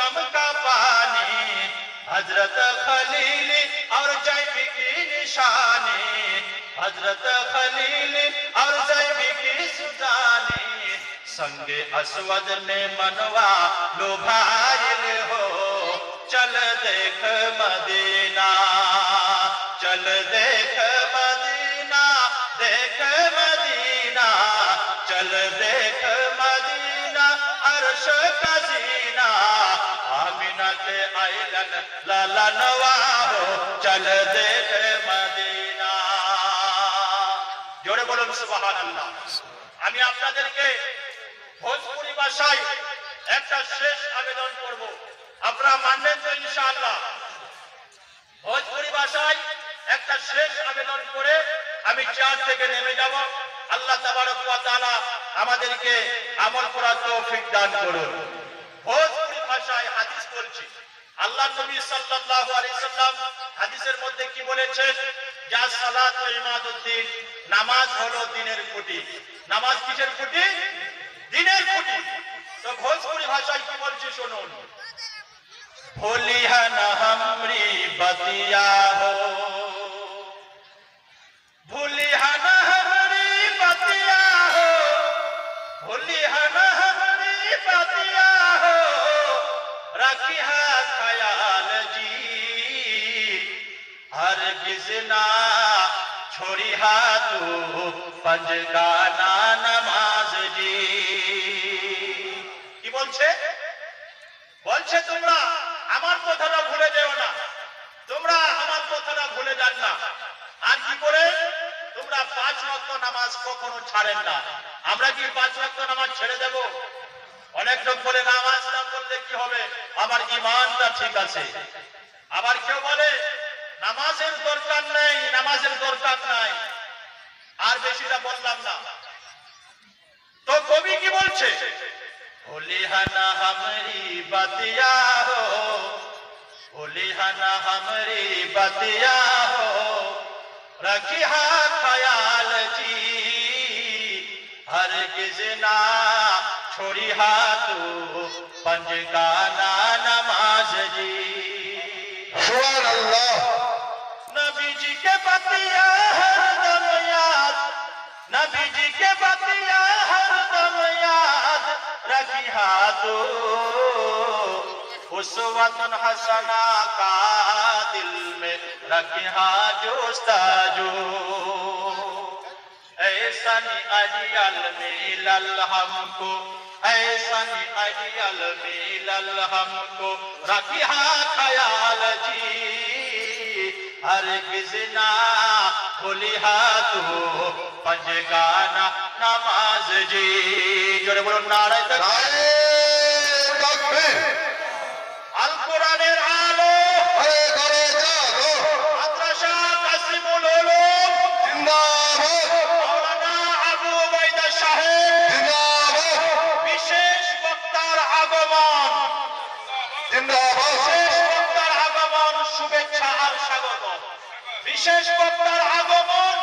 जमजम का पानी, हजरत खलील और जैबी की निशानी, हजरत खलील और जैबी की सुजानी, संगे असवद ने मनवा लुभाइल हो। चल देख मदीना, चल देख मदीना, देख मदीना, चल देख मदीना, अर्श का जीना, आमिना के आइलन लाला नवा हो। चल देख मदीना। जोरे बोलুন সুবহানাল্লাহ। আমি আপনাদেরকে ভোজপুরি ভাষায় একটা শেষ আবেদন করব, আপনারা মানবেন তো ইনশাআল্লাহ? ভোজপুরি ভাষায় একটা শেষ আবেদন করে আমি চেয়ার থেকে নেমে যাব। আল্লাহ তাবারক ওয়া তাআলা আমাদেরকে আমল করার তৌফিক দান করুন। ভোজপুরি ভাষায় হাদিস বলছি। আল্লাহ নবী সাল্লাল্লাহু আলাইহি সাল্লাম হাদিসের মধ্যে কি বলেছেন? যা সালাত ও ইমাদুদ্দিন, নামাজ হলো দ্বীনের খুঁটি। নামাজ কিসের খুঁটি? দ্বীনের খুঁটি। তো ভোজপুরি ভাষায় কি বলছি শুনুন। भूलिया न हमरी बतिया हो, भूलिया न हमरी बतिया हो, भूलिया न हमरी बतिया हो, रखिया ख्याल जी, हरगिज़ ना छोड़िया तू पंजगाना नमाज जी। কি বলছে? বলছে তোমরা আমার কথাটা ভুলে যেও না, তোমরা আমার কথাটা ভুলে যান না। আর কি করে? তোমরা 5 ওয়াক্ত নামাজ কখনো ছাড়েন না। আমরা কি 5 ওয়াক্ত নামাজ ছেড়ে দেব? অনেক লোক বলে নামাজ না পড়লে কি হবে, আমার ঈমানটা ঠিক আছে। আবার কেউ বলে নামাজের দরকার নেই, নামাজের দরকার নাই। আর বেশিটা বললাম না। তো কবি কি বলছে? भूलिया हमारी बतिया हो, भूलिया हमारी बतिया हो, रखिया ख्याल जी, हरगिज़ ना छोड़िया तू पंजगाना नमाज जी। सुभान अल्लाह। नबी जी के बतिया हरदम याद, नबी जी के बतिया हरदम याद, रखिया तो उसवतन हसना का दिल में रखिया जोस्ताजो। ऐसा अजियल मिलल हमको, ऐसा अजियल मिलल हमको, रखिया ख्याल जी, हरगिज़ ना भूलिया तू पंजगाना नमाज जी। जोरे बोलो नारे ताकबीर। আল কোরআনের আলো, ঘরে ঘরে জাগো, মাদ্রাসা কাসিমুল উলুম জিন্দাবাদ, মাওলানা আবু উবাইদা সাহেব জিন্দাবাদ, বিশেষ বক্তার আগমন, জিন্দাবাদ, বিশেষ বক্তার আগমন, শুভেচ্ছা আর স্বাগত। বিশেষ বক্তার আগমন